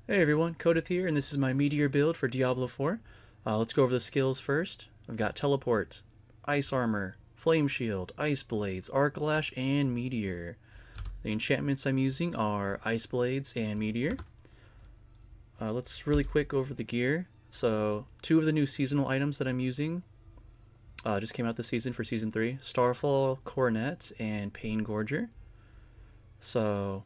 Hey everyone, Codeth here, and this is my Meteor build for Diablo 4. Let's go over the skills first. I've got Teleport, Ice Armor, Flame Shield, Ice Blades, Arc Lash, and Meteor. The enchantments I'm using are Ice Blades and Meteor. Let's really quick go over the gear. So, two of the new seasonal items that I'm using just came out this season for Season 3. Starfall Coronet and Pain Gorger. So,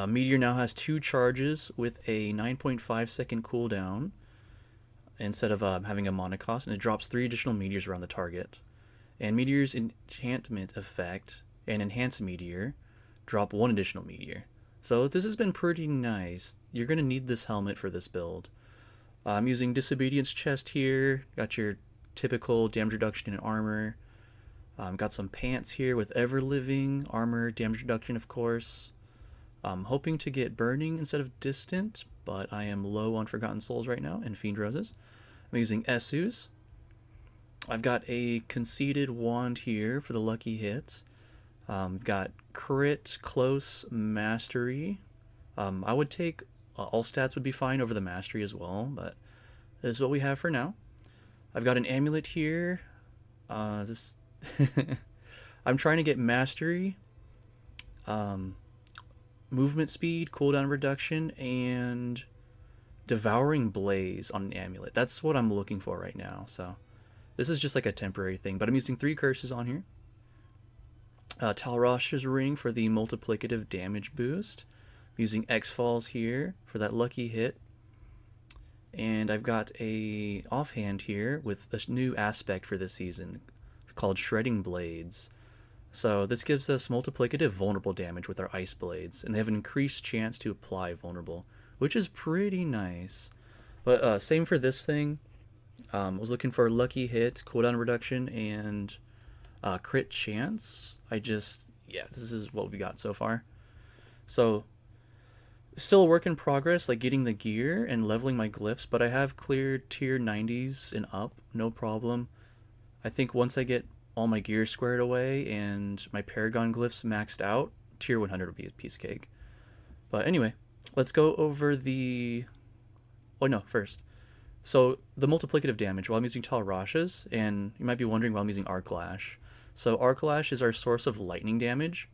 Meteor now has two charges with a 9.5 second cooldown instead of having a mana cost, and it drops 3 additional meteors around the target. And Meteor's enchantment effect and Enhanced Meteor drop 1 additional meteor. So this has been pretty nice. You're going to need this helmet for this build. I'm using Disobedience Chest here. Got your typical damage reduction in armor. Got some pants here with Ever Living, armor, damage reduction of course. I'm hoping to get Burning instead of Distant, but I am low on Forgotten Souls right now and Fiend Roses. I'm using Esus. I've got a Conceited Wand here for the lucky hit. Got Crit, Close, Mastery. I would take all stats would be fine over the Mastery as well, but this is what we have for now. I've got an Amulet here. This I'm trying to get Mastery. Movement speed, cooldown reduction, and Devouring Blaze on an amulet. That's what I'm looking for right now. So this is just like a temporary thing, but I'm using 3 curses on here. Talrash's Ring for the multiplicative damage boost. I'm using X-Falls here for that lucky hit. And I've got a offhand here with a new aspect for this season called Shredding Blades. So this gives us multiplicative vulnerable damage with our Ice Blades, and they have an increased chance to apply vulnerable, which is pretty nice. But same for this thing. I was looking for lucky hit, cooldown reduction, and crit chance. Yeah, this is what we got so far. So still a work in progress, like getting the gear and leveling my glyphs, but I have cleared tier 90s and up, no problem. I think once I get all my gear squared away and my Paragon glyphs maxed out, tier 100 will be a piece of cake. But anyway, let's go over the... Oh no, first. So the multiplicative damage, while I'm using Tall Rashes, and you might be wondering why I'm using Arc Lash. So Arc Lash is our source of lightning damage,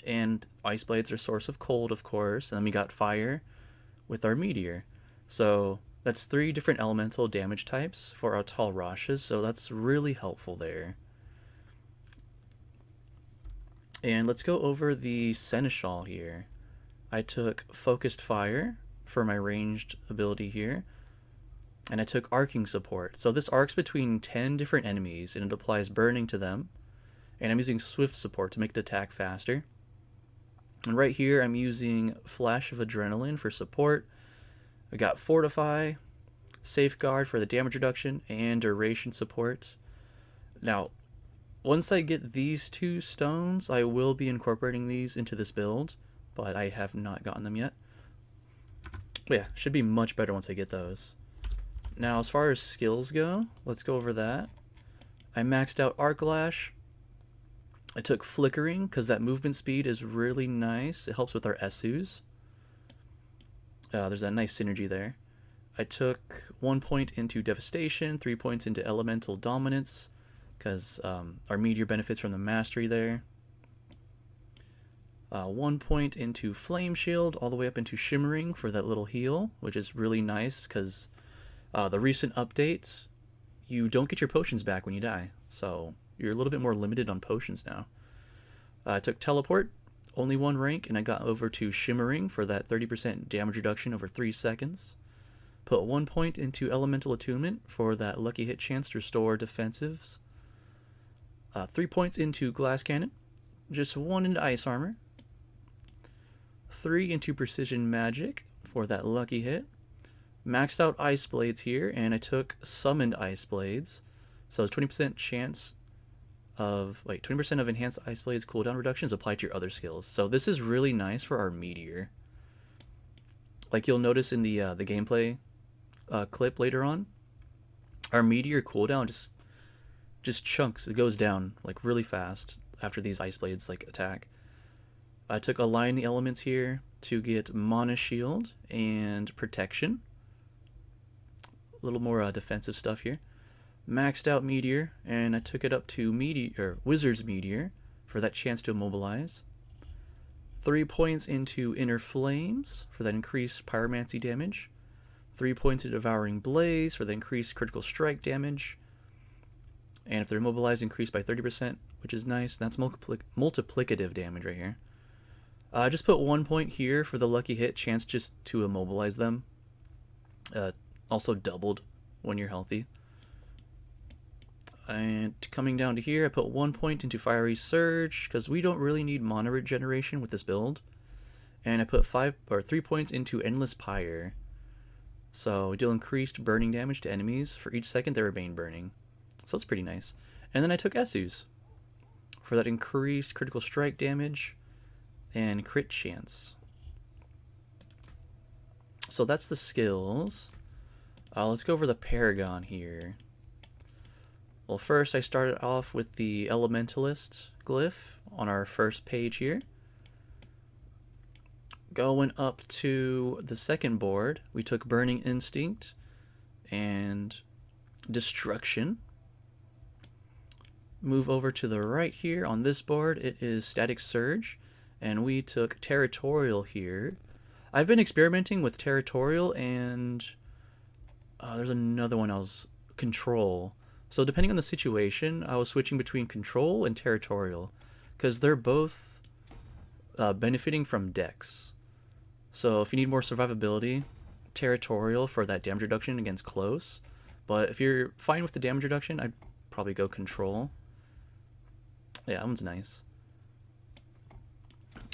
and Ice Blades are source of cold, of course, and then we got fire with our Meteor. So that's 3 different elemental damage types for our Tall Rashes, so that's really helpful there. And let's go over the Seneschal here. I took Focused Fire for my ranged ability here, and I took Arcing Support. So this arcs between 10 different enemies, and it applies Burning to them. And I'm using Swift Support to make it attack faster. And right here I'm using Flash of Adrenaline for support. I got Fortify, Safeguard for the damage reduction, and Duration support. Now, once I get these 2 stones, I will be incorporating these into this build, but I have not gotten them yet. But yeah, should be much better once I get those. Now, as far as skills go, let's go over that. I maxed out Arc Lash. I took Flickering because that movement speed is really nice. It helps with our Esus. There's that nice synergy there. I took 1 point into Devastation, 3 points into Elemental Dominance, because our Meteor benefits from the Mastery there. 1 point into Flame Shield, all the way up into Shimmering for that little heal, which is really nice, because the recent update, you don't get your potions back when you die, so you're a little bit more limited on potions now. I took Teleport, only 1 rank, and I got over to Shimmering for that 30% damage reduction over 3 seconds. Put 1 point into Elemental Attunement for that lucky hit chance to restore defensives. 3 points into Glass Cannon. Just 1 into Ice Armor. 3 into Precision Magic for that lucky hit. Maxed out Ice Blades here, and I took Summoned Ice Blades. So it's 20% chance of... 20% of Enhanced Ice Blades cooldown reductions applied to your other skills. So this is really nice for our Meteor. Like you'll notice in the gameplay clip later on, our Meteor cooldown just chunks. It goes down like really fast after these Ice Blades like attack. I took Align the Elements here to get Mana Shield and Protection. A little more defensive stuff here. Maxed out Meteor, and I took it up to Wizard's Meteor for that chance to immobilize. 3 points into Inner Flames for that increased Pyromancy damage. 3 points into Devouring Blaze for the increased critical strike damage. And if they're immobilized, increased by 30%, which is nice. That's multiplicative damage right here. Just put 1 point here for the lucky hit chance just to immobilize them. Also doubled when you're healthy. And coming down to here, I put 1 point into Fiery Surge because we don't really need mana regeneration with this build. And I put 3 points into Endless Pyre. So we deal increased burning damage to enemies for each second they remain burning. So that's pretty nice. And then I took Esus for that increased critical strike damage and crit chance. So that's the skills. Let's go over the Paragon here. Well, first I started off with the Elementalist glyph on our first page here. Going up to the second board, we took Burning Instinct and Destruction. Move over to the right here on this board, it is Static Surge, and we took Territorial here. I've been experimenting with Territorial and there's another one Control. So depending on the situation, I was switching between Control and Territorial because they're both benefiting from Dex. So if you need more survivability, Territorial for that damage reduction against close. But if you're fine with the damage reduction, I'd probably go Control. Yeah, that one's nice.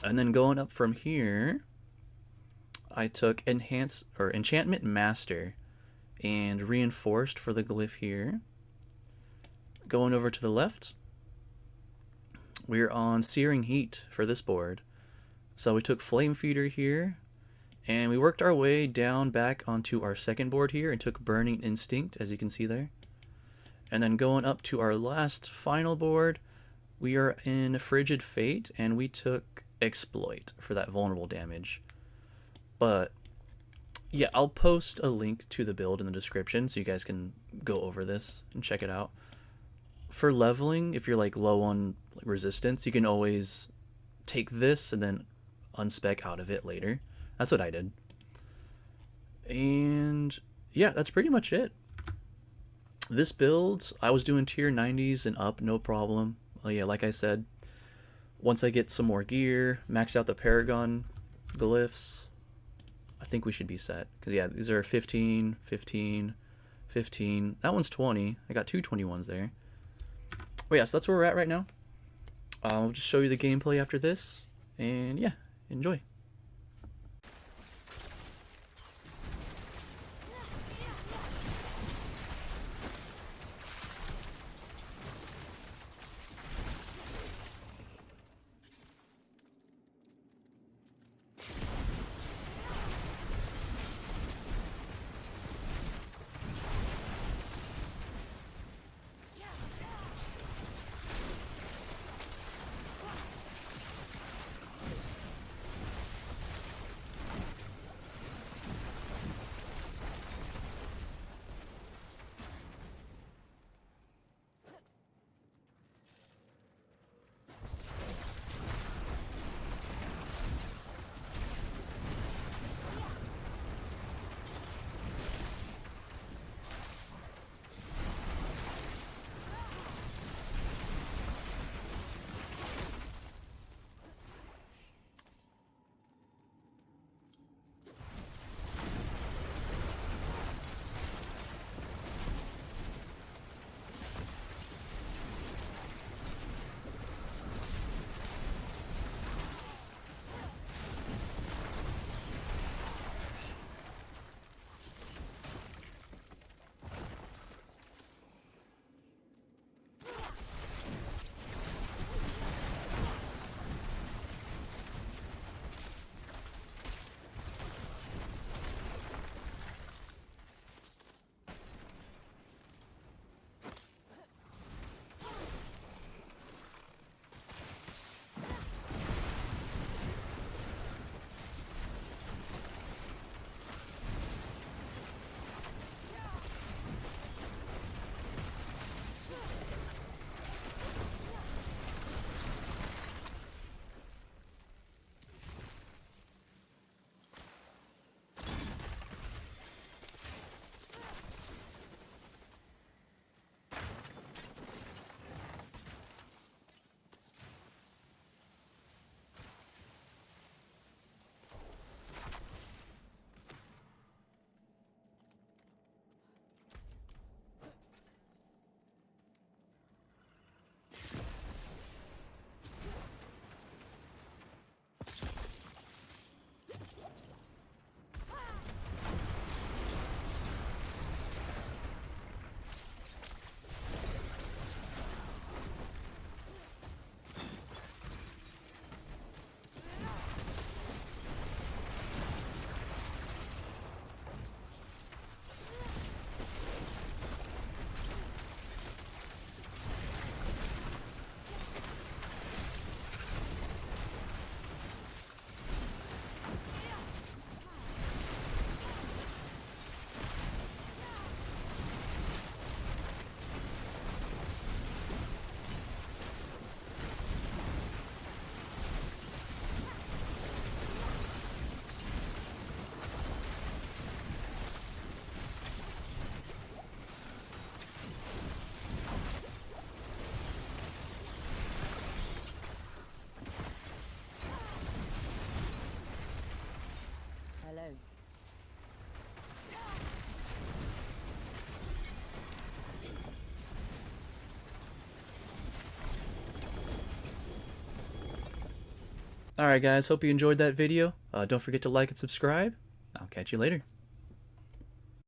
And then going up from here, I took Enchantment Master and Reinforced for the glyph here. Going over to the left, we're on Searing Heat for this board. So we took Flame Feeder here, and we worked our way down back onto our second board here and took Burning Instinct, as you can see there. And then going up to our last final board, we are in Frigid Fate, and we took Exploit for that vulnerable damage. But yeah, I'll post a link to the build in the description so you guys can go over this and check it out. For leveling, if you're like low on resistance, you can always take this and then unspec out of it later. That's what I did. And yeah, that's pretty much it. This build, I was doing tier 90s and up, no problem. Yeah, like I said, once I get some more gear, maxed out the Paragon glyphs, I think we should be set. Because yeah, these are 15, 15, 15. That one's 20. I got two 21s there. But yeah, so that's where we're at right now. I'll just show you the gameplay after this. And yeah, enjoy. Alright guys, hope you enjoyed that video. Don't forget to like and subscribe. I'll catch you later.